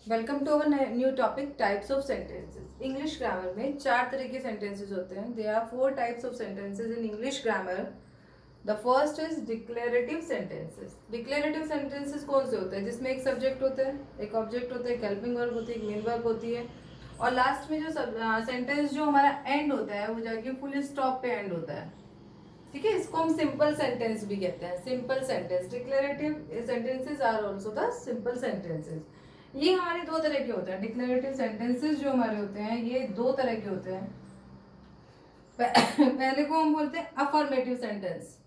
Welcome to our new topic types of sentences. English grammar में चार तरह के सेंटेंसेस होते हैं। There are four types of sentences in English grammar. The first is declarative sentences. Declarative sentences कौन से होते हैं? जिसमें एक सब्जेक्ट होता है, एक ऑब्जेक्ट होता है, एक हेल्पिंग वर्ब होती है, एक मेन वर्ब होती है, और लास्ट में जो सेंटेंस जो हमारा एंड होता है वो जाके फुल स्टॉप पे एंड होता है। ठीक है, इसको हम सिंपल सेंटेंस भी कहते हैं। Simple sentence, declarative sentences are also the simple sentences. ये हमारे दो तरह के होते हैं। डिक्लेरेटिव सेंटेंसेस जो हमारे होते हैं ये दो तरह के होते हैं। पहले को हम बोलते हैं affirmative sentence.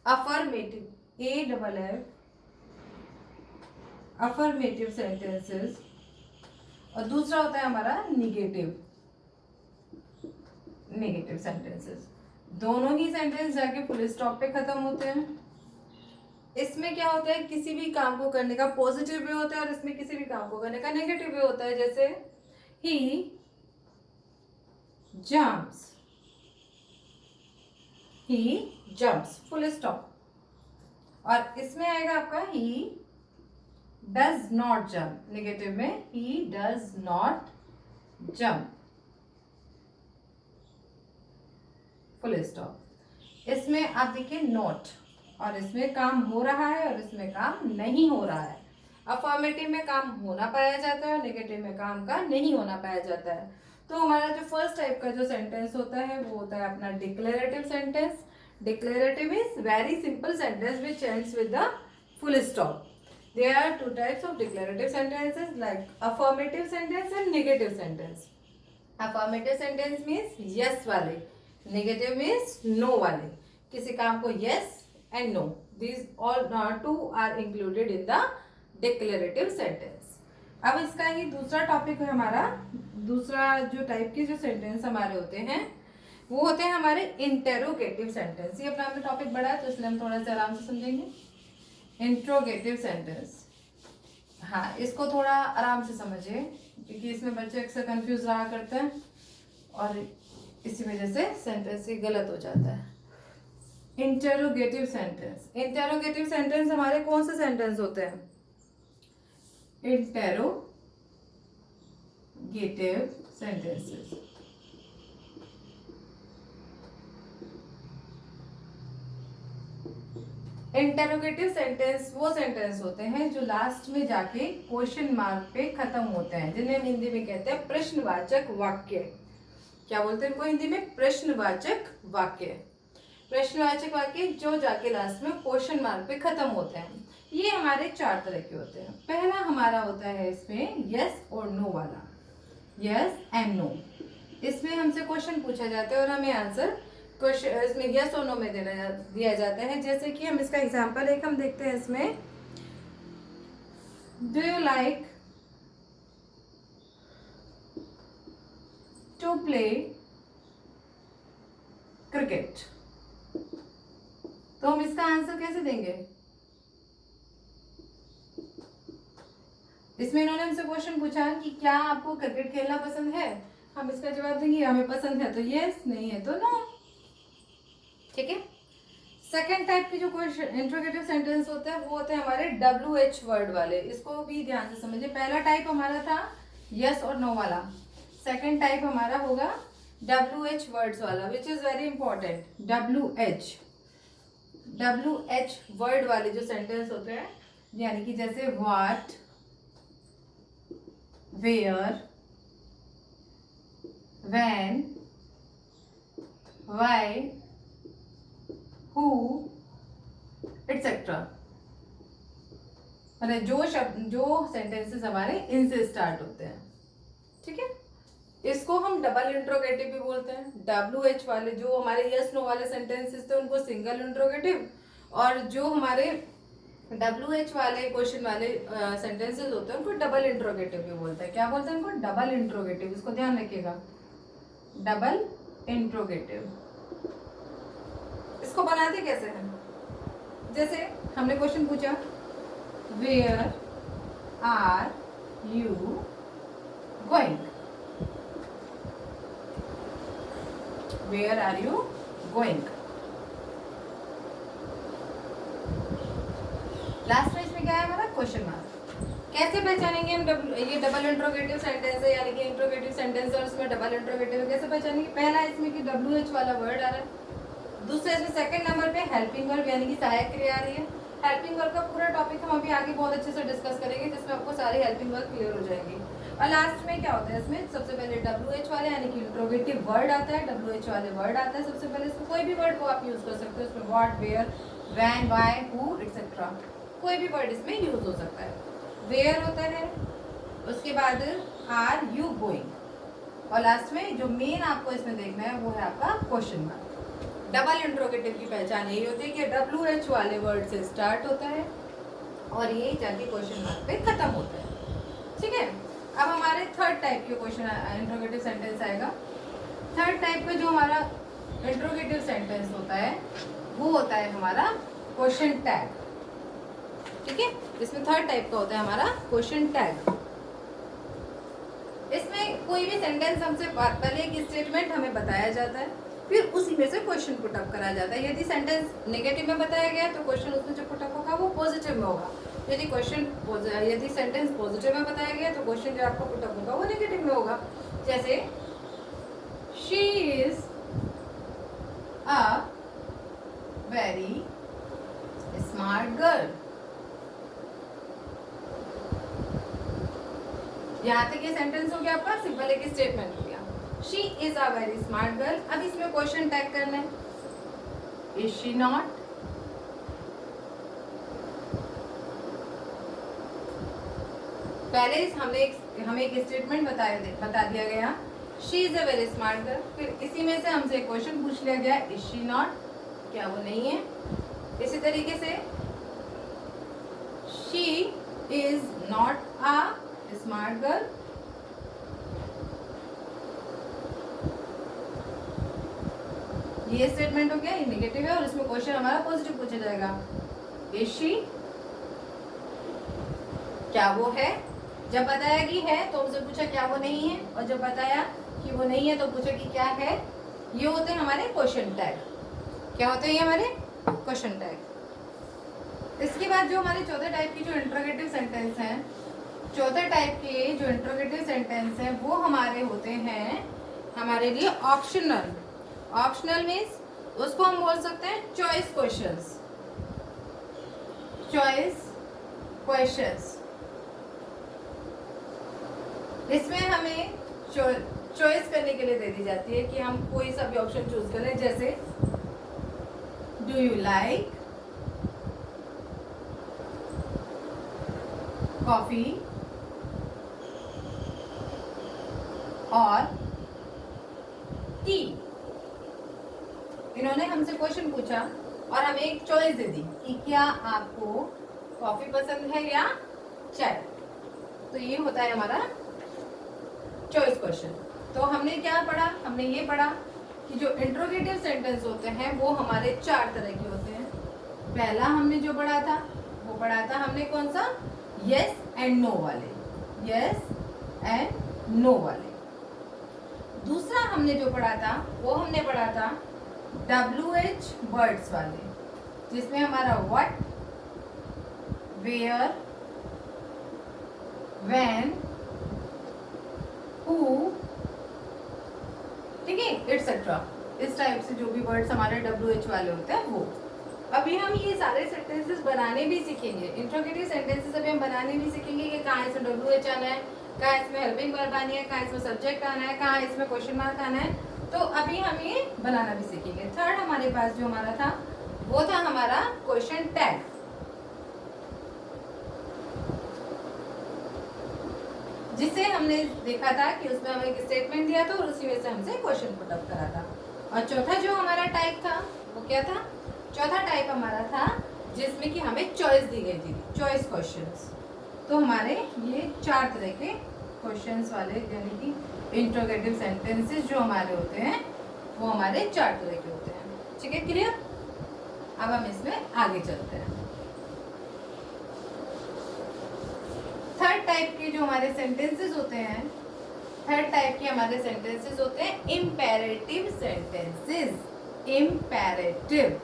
Affirmative, AFF, affirmative sentences. और दूसरा होता है हमारा निगेटिव, नेगेटिव सेंटेंसेस। दोनों ही सेंटेंस जाके फुल स्टॉप पे खत्म होते हैं। इसमें क्या होता है, किसी भी काम को करने का पॉजिटिव वे होता है और इसमें किसी भी काम को करने का नेगेटिव वे होता है। जैसे he jumps, he jumps, full stop. और इसमें आएगा आपका he does not jump, negative में he does not jump, full stop. इसमें आप देखिए नॉट, और इसमें काम हो रहा है और इसमें काम नहीं हो रहा है। अफर्मेटिव में काम होना पाया जाता है और नेगेटिव में काम का नहीं होना पाया जाता है। तो हमारा जो फर्स्ट टाइप का जो सेंटेंस होता है वो होता है अपना declarative sentence. Declarative is very simple sentence which ends with the full stop. There are two types of declarative sentences like affirmative sentence and negative sentence. Affirmative sentence means yes वाले, negative means no वाले। किसी काम को yes and no, these all two are included in the declarative sentence. अब इसका ही दूसरा topic है हमारा। दूसरा जो टाइप के जो सेंटेंस हमारे होते हैं वो होते हैं हमारे इंटेरोगेटिव सेंटेंस। ये अपना टॉपिक बड़ा है तो इसलिए हम थोड़ा सा आराम से समझेंगे। इंट्रोगेटिव सेंटेंस, हाँ इसको थोड़ा आराम से समझिए क्योंकि इसमें बच्चे अक्सर कंफ्यूज रहा करते हैं और इसी वजह से सेंटेंस ही गलत हो जाता है। इंटेरोगेटिव सेंटेंस, इंटेरोगेटिव सेंटेंस हमारे कौन से सेंटेंस होते हैं? Interrogative sentences. इंटेरोगेटिव सेंटेंस वो सेंटेंस होते हैं जो लास्ट में जाके क्वेश्चन मार्क पे खत्म होते हैं, जिन्हें हम हिंदी में कहते हैं प्रश्नवाचक वाक्य। क्या बोलते हैं इनको हिंदी में? प्रश्नवाचक वाक्य। प्रश्नवाचक वाक्य जो जाके लास्ट में क्वेश्चन मार्क पे खत्म होते हैं। ये हमारे चार तरह के होते हैं। पहला हमारा होता है इसमें यस और नो वाला, यस एंड नो। इसमें हमसे क्वेश्चन पूछा जाता है और हमें आंसर क्वेश्चन इसमें यस और नो में दिया जाता है। जैसे कि हम इसका एग्जांपल एक हम देखते हैं इसमें, do you like to play cricket? तो हम इसका आंसर कैसे देंगे? इसमें इन्होंने हमसे क्वेश्चन पूछा कि क्या आपको क्रिकेट खेलना पसंद है? हम इसका जवाब देंगे हमें पसंद है तो यस, नहीं है तो नो। ठीक है। सेकेंड टाइप की जो क्वेश्चन इंट्रोगेटिव सेंटेंस होते हैं वो होते हैं हमारे WH वर्ड वाले। इसको भी ध्यान से समझिए। पहला टाइप हमारा था यस और नो वाला। सेकेंड टाइप हमारा होगा WH वर्ड्स वाला, which is very important. WH word वाले जो सेंटेंस होते हैं, यानी कि जैसे what, where, when, why, who, etc. मतलब जो शब्द, जो सेंटेंसेस हमारे इनसे स्टार्ट होते हैं। ठीक है। इसको हम डबल इंट्रोगेटिव भी बोलते हैं। WH वाले जो हमारे यस नो वाले सेंटेंसेस थे उनको सिंगल इंट्रोगेटिव, और जो हमारे WH वाले क्वेश्चन वाले सेंटेंसेस होते हैं उनको डबल इंट्रोगेटिव भी बोलते हैं। क्या बोलते हैं उनको? Double interrogative. इसको ध्यान रखिएगा, डबल इंट्रोगेटिव। इसको बनाते कैसे हैं? जैसे हमने क्वेश्चन पूछा, where are you going? Where are you going? Last में इसमें क्या है हमारा? Question mark. कैसे पहचानेंगे हम ये डबल इंट्रोगेटिव सेंटेंस है, यानी कि इंट्रोगेटिव सेंटेंस और उसमें डबल इंट्रोगेटिव है, कैसे पहचानेंगे? पहला इसमें कि WH वाला वर्ड आ रहा है। दूसरा इसमें सेकंड नंबर पे हेल्पिंग वर्ब यानी कि सहायक क्रिया आ रही है। हेल्पिंग वर्ब का पूरा टॉपिक हम अभी आगे बहुत अच्छे से डिस्कस करेंगे, जिसमें आपको सारी हेल्पिंग वर्ब क्लियर हो जाएंगी। और लास्ट में क्या होता है, इसमें सबसे पहले WH वाले यानी कि इंट्रोगेटिव वर्ड आता है, WH वाले वर्ड आता है सबसे पहले। इसमें कोई भी वर्ड को आप यूज कर सकते हो, इसमें what, where, when, why, who etcetera, कोई भी वर्ड इसमें यूज हो सकता है। वेयर होता है, उसके बाद आर यू गोइंग, और लास्ट में जो मेन आपको इसमें देखना है वो है आपका क्वेश्चन मार्क। डबल इंट्रोगेटिव की पहचान यही होती है कि WH वाले वर्ड से स्टार्ट होता है और ये जाके क्वेश्चन मार्क पे खत्म होता है। ठीक है, अब हमारे थर्ड टाइप के क्वेश्चन इंट्रोगेटिव सेंटेंस आएगा। थर्ड टाइप का जो हमारा इंट्रोगेटिव सेंटेंस होता है वो होता है हमारा क्वेश्चन टैग। ठीक है, इसमें थर्ड टाइप का होता है हमारा क्वेश्चन टैग। इसमें कोई भी सेंटेंस हमसे पहले एक स्टेटमेंट हमें बताया जाता है, फिर उसी में से क्वेश्चन पुट अप करा जाता है। यदि सेंटेंस नेगेटिव में बताया गया तो क्वेश्चन उसमें जो पुट अप होगा वो पॉजिटिव में होगा। यदि सेंटेंस पॉजिटिव में बताया गया तो क्वेश्चन जो आपका पुट अप होगा वो नेगेटिव में होगा। जैसे she is a very smart girl. यहाँ तक ये सेंटेंस हो गया आपका, सिंपल एक स्टेटमेंट हो गया। She is a very smart girl. अब इसमें क्वेश्चन टैग करना है, इज शी नॉट। पहले हमें एक स्टेटमेंट बता दिया गया, she is a very smart girl. फिर इसी में से हमसे एक क्वेश्चन पूछ लिया गया, इज शी नॉट, क्या वो नहीं है। इसी तरीके से she is not a smart girl. ये स्टेटमेंट हो गया, ये नेगेटिव है और इसमें क्वेश्चन हमारा पॉजिटिव पूछा जाएगा, इज शी, क्या वो है। जब बताया कि है तो हमसे पूछा क्या वो नहीं है, और जब बताया कि वो नहीं है तो पूछा कि क्या है। ये होते हैं हमारे क्वेश्चन टैग। क्या होते हैं ये हमारे क्वेश्चन टैग। इसके बाद जो हमारे चौथे टाइप की जो इंट्रोगेटिव सेंटेंस हैं, चौथे टाइप के जो इंट्रोगेटिव सेंटेंस हैं वो हमारे होते हैं हमारे लिए ऑप्शनल। ऑप्शनल मीन्स उसको हम बोल सकते हैं चॉइस क्वेश्चंस। चॉइस क्वेश्चंस, इसमें हमें चॉइस करने के लिए दे दी जाती है कि हम कोई सा भी ऑप्शन चूज कर लें। जैसे डू यू लाइक कॉफी और टी। इन्होंने हमसे क्वेश्चन पूछा और हमें एक चॉइस दे दी कि क्या आपको कॉफी पसंद है या चाय। तो ये होता है हमारा चॉइस क्वेश्चन। तो हमने क्या पढ़ा, हमने ये पढ़ा कि जो इंट्रोगेटिव सेंटेंस होते हैं वो हमारे 4 तरह के होते हैं। पहला हमने जो पढ़ा था वो पढ़ा था हमने कौन सा, यस एंड नो वाले, यस एंड नो वाले। दूसरा हमने जो पढ़ा था वो हमने पढ़ा था WH वर्ड्स वाले, जिसमें हमारा व्हाट, वेयर, व्हेन, हु, ठीक है, एटसेट्रा। इस टाइप से जो भी वर्ड्स हमारे WH वाले होते हैं वो। अभी हम ये सारे सेंटेंसेस बनाने भी सीखेंगे। इंट्रोगेटिव सेंटेंसेस अभी हम बनाने भी सीखेंगे कि कहाँ इसमें WH आना है, कहाँ इसमें हेल्पिंग वर्ब आनी है, कहाँ इसमें सब्जेक्ट आना है, कहाँ इसमें क्वेश्चन मार्क आना है। तो अभी हम ये बनाना भी सीखेंगे। थर्ड हमारे पास जो हमारा था वो था हमारा क्वेश्चन टैग, जिसे हमने देखा था कि उसमें हमें एक स्टेटमेंट दिया था और उसी में से हमसे क्वेश्चन पुट अप करा था। और चौथा जो हमारा टाइप था वो क्या था, चौथा टाइप हमारा था जिसमें कि हमें चॉइस दी गई थी, चॉइस क्वेश्चंस। तो हमारे ये 4 तरह के क्वेश्चंस वाले यानी कि इंट्रोगेटिव सेंटेंसेस जो हमारे होते हैं वो हमारे 4 तरह के होते हैं। ठीक है, क्लियर। अब हम इसमें आगे चलते हैं। थर्ड टाइप के जो हमारे सेंटेंसेस होते हैं, थर्ड टाइप के हमारे सेंटेंसेस होते हैं imperative sentences. Imperative,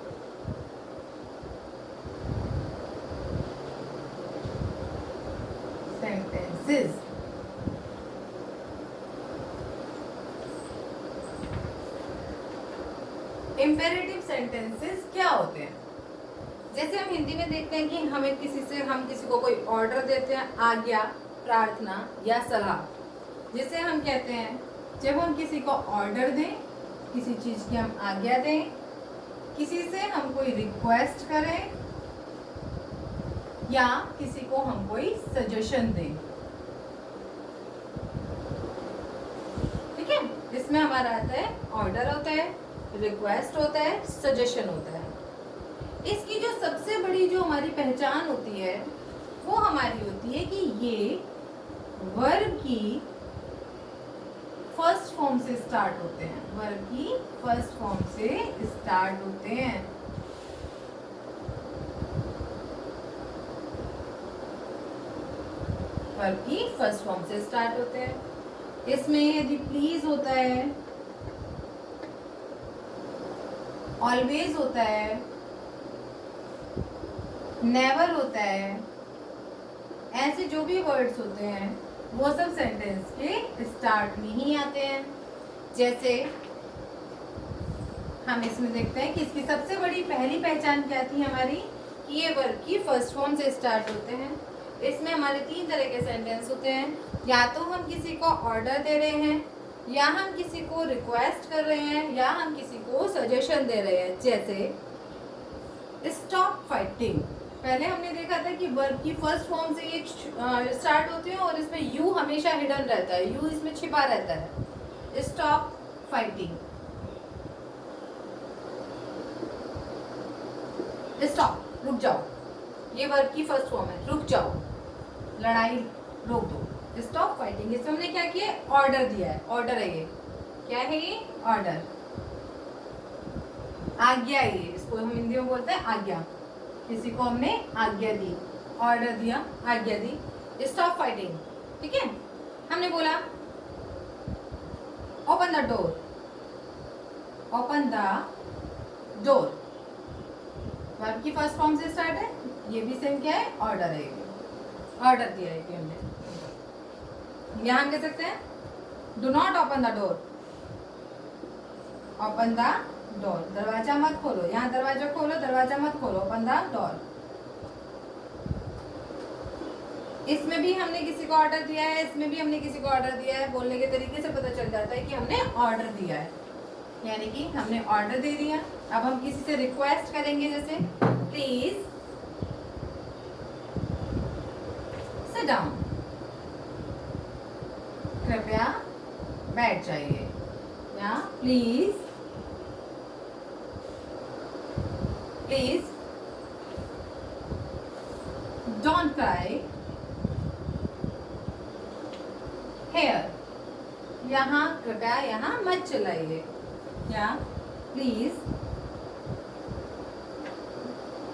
sentences. Imperative sentences क्या होते हैं? जैसे हम हिंदी में देखते हैं कि हम किसी को कोई ऑर्डर देते हैं, आज्ञा, प्रार्थना या सलाह, जिसे हम कहते हैं जब हम किसी को ऑर्डर दें, किसी चीज की हम आज्ञा दें, किसी से हम कोई रिक्वेस्ट करें या किसी को हम कोई सजेशन दें। ठीक है, इसमें हमारा आता है ऑर्डर होता है, रिक्वेस्ट होता है, सजेशन होता है। इसकी जो सबसे बड़ी जो हमारी पहचान होती है वो हमारी होती है कि ये वर्ब की फर्स्ट फॉर्म से स्टार्ट होते हैं। वर्ब की फर्स्ट फॉर्म से स्टार्ट होते हैं। वर्ब की फर्स्ट फॉर्म से स्टार्ट होते हैं। इसमें यदि प्लीज होता है, ऑलवेज होता है, नेवर होता है, ऐसे जो भी वर्ड्स होते हैं वो सब सेंटेंस के स्टार्ट में ही आते हैं। जैसे हम इसमें देखते हैं कि इसकी सबसे बड़ी पहली पहचान क्या थी हमारी, कि ये वर्ब की फर्स्ट फॉर्म से स्टार्ट होते हैं। इसमें हमारे 3 तरह के सेंटेंस होते हैं, या तो हम किसी को ऑर्डर दे रहे हैं, या हम किसी को रिक्वेस्ट कर रहे हैं, या हम किसी को सजेशन दे रहे हैं। जैसे स्टॉप फाइटिंग, पहले हमने देखा था कि वर्ब की फर्स्ट फॉर्म से ये स्टार्ट होते हैं और इसमें यू हमेशा हिडन रहता है, यू इसमें छिपा रहता है। स्टॉप फाइटिंग, स्टॉप, रुक जाओ, ये वर्ब की फर्स्ट फॉर्म है, रुक जाओ, लड़ाई रोक दो। स्टॉप फाइटिंग, इसमें हमने क्या किया, ऑर्डर दिया है, ऑर्डर है ये, क्या है ये, ऑर्डर, आज्ञा है ये, इसको हम हिंदी में बोलते हैं आज्ञा। किसी को हमने आज्ञा दी, ऑर्डर दिया, आज्ञा दी। स्टॉप फाइटिंग, ठीक है। हमने बोला open the door, open the door, verb की फर्स्ट फॉर्म से स्टार्ट है, ये भी सेम क्या है, ऑर्डर है, ऑर्डर दिया है कि हमने। यहां हम कह सकते हैं do not open the door, open the door, दरवाजा मत खोलो, यहाँ दरवाजा खोलो, दरवाजा मत खोलो, ओपन द डोर। इसमें भी हमने किसी को ऑर्डर दिया है, इसमें भी हमने किसी को ऑर्डर दिया है। बोलने के तरीके से पता चल जाता है कि हमने ऑर्डर दिया है, यानी कि हमने ऑर्डर दे दिया। अब हम किसी से रिक्वेस्ट करेंगे, जैसे प्लीज सिट डाउन, कृपया बैठ जाइए, या प्लीज don't cry here, यहाँ कृपया यहाँ मत चलाइए, या please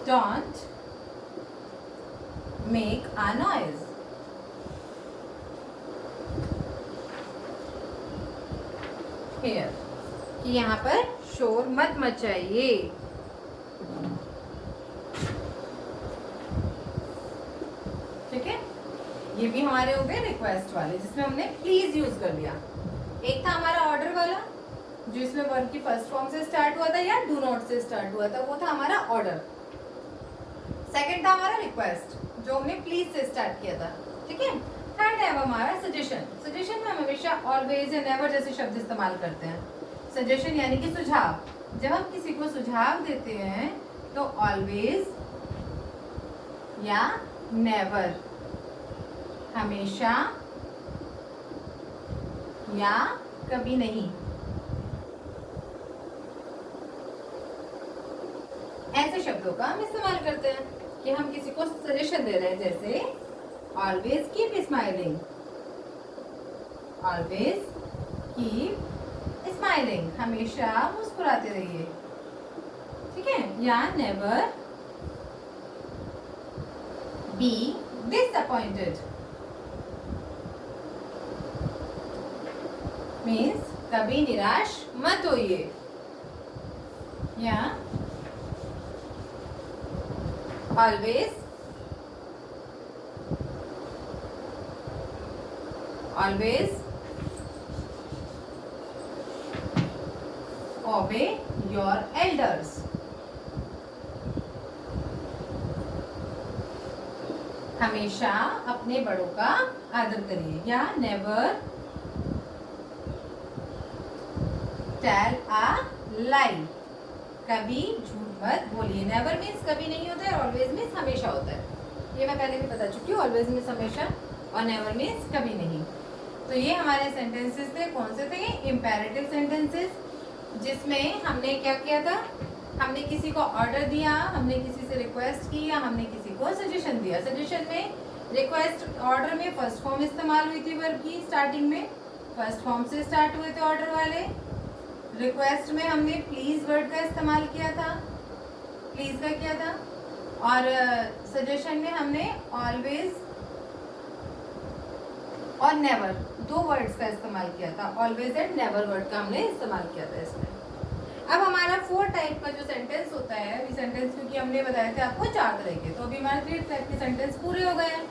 don't make a noise। here, कि यहाँ पर शोर मत मचाइए। ठीक है, ये भी हमारे हो गए रिक्वेस्ट वाले, जिसमें हमने प्लीज यूज कर लिया। एक था हमारा ऑर्डर वाला, जो इसमें वर्ब की फर्स्ट फॉर्म से स्टार्ट हुआ था या डू नॉट से स्टार्ट हुआ था, वो था हमारा ऑर्डर। सेकंड था हमारा रिक्वेस्ट, जो हमने प्लीज से स्टार्ट किया था। ठीक है, थर्ड है हमारा सजेशन। सजेशन में हम हमेशा ऑलवेज या नेवर जैसे शब्द इस्तेमाल करते हैं। सजेशन यानी कि सुझाव। जब हम किसी को सुझाव देते हैं तो ऑलवेज या नेवर, हमेशा या कभी नहीं, ऐसे शब्दों का हम इस्तेमाल करते हैं कि हम किसी को सजेशन दे रहे हैं। जैसे always keep smiling, always keep smiling, हमेशा मुस्कुराते रहिए। ठीक है, या नेवर बी डिसअपॉइंटेड, मीन्स कभी निराश मत होइए। या always always obey your elders. हमेशा अपने बड़ों का आदर करिए, या नेवर टेल अ लाई, कभी झूठ मत बोलिए। नेवर मीन्स कभी नहीं होता है, ऑलवेज मीन्स हमेशा होता है। ये मैं पहले भी बता चुकी हूँ, ऑलवेज मीन्स हमेशा और नेवर मीन्स कभी नहीं। तो ये हमारे सेंटेंसेस थे। कौन से थे? इम्पेरेटिव सेंटेंसेस, जिसमें हमने क्या किया था, हमने किसी को ऑर्डर दिया, हमने किसी से रिक्वेस्ट की, या हमने किसी को सजेशन दिया। सजेशन में, रिक्वेस्ट, ऑर्डर में फर्स्ट फॉर्म इस्तेमाल हुई थी वर्ब की, स्टार्टिंग में फर्स्ट फॉर्म से स्टार्ट हुए थे ऑर्डर वाले। रिक्वेस्ट में हमने प्लीज वर्ड का इस्तेमाल किया था, प्लीज का किया था। और सजेशन में हमने ऑलवेज और नेवर, दो वर्ड्स का इस्तेमाल किया था। ऑलवेज एंड नेवर वर्ड का हमने इस्तेमाल किया था इसमें। अब हमारा 4 टाइप का जो सेंटेंस होता है, अभी सेंटेंस क्योंकि हमने बताए थे आपको 4 तरह के, तो अभी हमारे 3 टाइप के सेंटेंस पूरे हो गए हैं।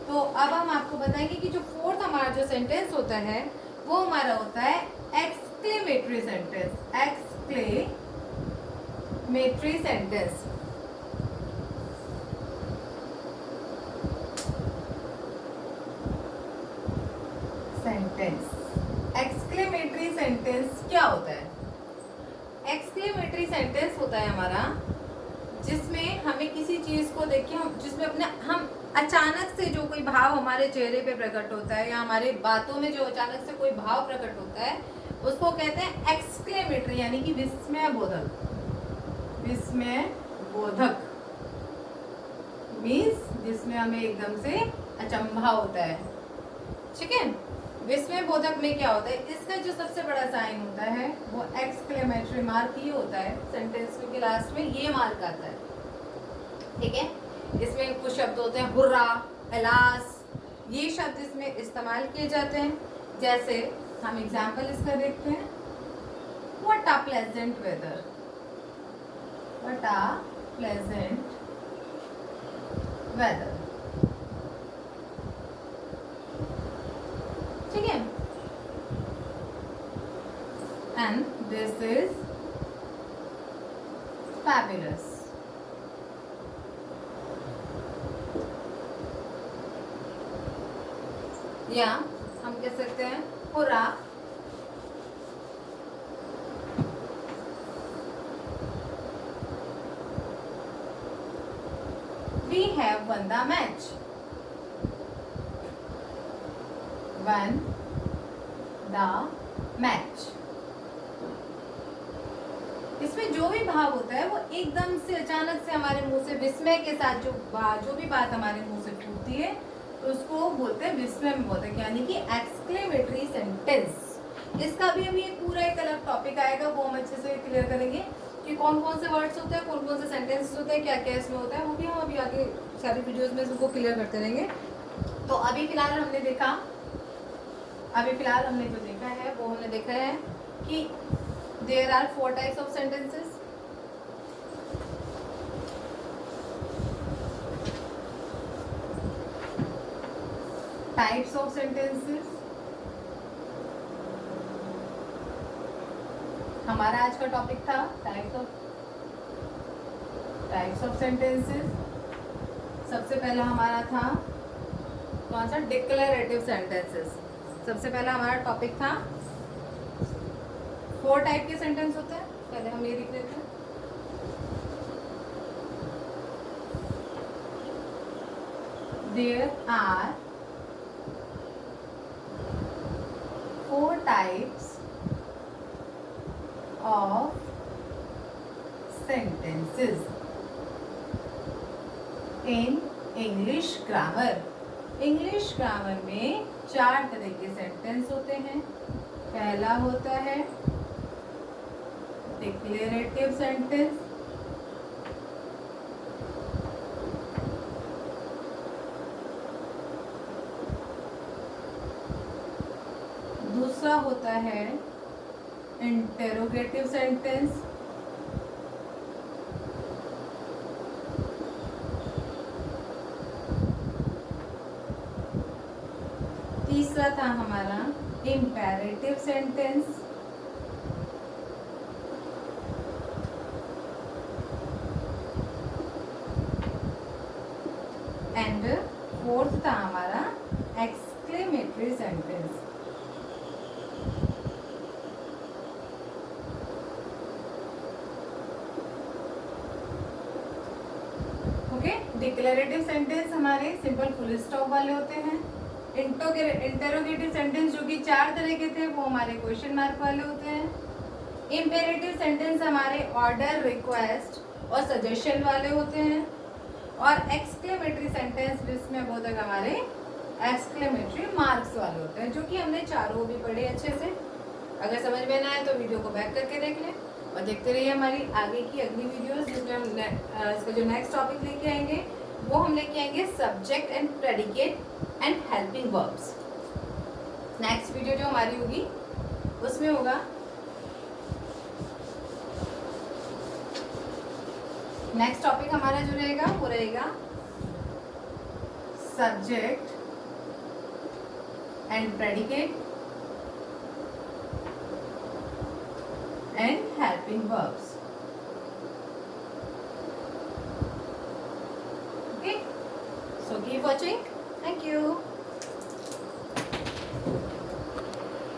तो अब हम आपको बताएंगे कि जो 4th हमारा जो सेंटेंस होता है वो हमारा होता है exclamatory sentence. Exclamatory sentence. Exclamatory sentence क्या होता है? एक्सक्लेमेटरी सेंटेंस होता है हमारा जिसमें हमें किसी चीज को देख के जिसमें हम अचानक से जो कोई भाव हमारे चेहरे पे प्रकट होता है, या हमारे बातों में जो अचानक से कोई भाव प्रकट होता है, उसको कहते हैं एक्सक्लेमेटरी, यानी कि विस्मय बोधक। विस्मय बोधक मीन्स जिसमें हमें एकदम से अचंभा होता है। ठीक है, विस्मय बोधक में क्या होता है, इसका जो सबसे बड़ा साइन होता है वो एक्सक्लेमेटरी मार्क ही होता है। सेंटेंस के लास्ट में ये मार्क आता है। ठीक है, इसमें कुछ शब्द होते हैं हुर्रा, एलास, ये शब्द इसमें इस्तेमाल किए जाते हैं। जैसे हम एग्जाम्पल इसका देखते हैं, what a pleasant weather, what a pleasant weather. ठीक है, एंड दिस इज फैबुलस। या हम कह सकते हैं hurrah, we have won the match, won the match. इसमें जो भी भाव होता है वो एकदम से अचानक से हमारे मुंह से विस्मय के साथ जो भी बात हमारे मुंह से फूटती है उसको बोलते हैं विस्मय में बोधक, यानी कि एक्सक्लेमेटरी सेंटेंस। इसका भी अभी एक पूरा एक अलग टॉपिक आएगा, वो हम अच्छे से क्लियर करेंगे कि कौन कौन से वर्ड्स होते हैं, कौन कौन से सेंटेंसेस होते हैं, क्या क्या इसमें होता है, वो भी हम अभी आगे सारी वीडियोस में इसको क्लियर करते रहेंगे। तो अभी फिलहाल हमने जो देखा है वो हमने देखा है कि there are 4 types of sentences. Types of sentences हमारा आज का टॉपिक था, टाइप्स ऑफ सेंटेंसेस। सबसे पहला हमारा था कौन सा? Declarative sentences. सबसे पहला हमारा टॉपिक था 4 टाइप के सेंटेंस होते हैं। पहले हम ये लिख लेते हैं, there are 4 types of sentences in English grammar. English grammar में 4 तरह के सेंटेंस होते हैं। पहला होता है डिक्लेरेटिव सेंटेंस, दूसरा होता है इंटेरोगेटिव सेंटेंस, तीसरा था हमारा इम्पेरेटिव सेंटेंस, एंड फोर्थ था हमारा exclamatory sentence. Okay, declarative sentence हमारे सिंपल फुल स्टॉप वाले होते हैं। इंटरोगेटिव सेंटेंस जो कि 4 तरह के थे वो हमारे क्वेश्चन मार्क वाले होते हैं। इम्पेरेटिव सेंटेंस हमारे ऑर्डर, रिक्वेस्ट और सजेशन वाले होते हैं। और एक्सक्लेमेटरी सेंटेंस जिसमें बहुत तक हमारे एक्सक्लेमेटरी मार्क्स वाले होते हैं, जो कि हमने चारों भी पढ़े अच्छे से। अगर समझ में ना आए तो वीडियो को बैक करके देख लें और देखते रहिए हमारी आगे की अगली वीडियोस, जिसमें हम इसका जो नेक्स्ट टॉपिक लेके आएंगे वो हम लेके आएंगे subject and predicate and helping verbs. Next video जो हमारी होगी उसमें होगा नेक्स्ट टॉपिक हमारा जो रहेगा वो रहेगा subject and predicate and helping verbs. Okay, so keep watching. Thank you.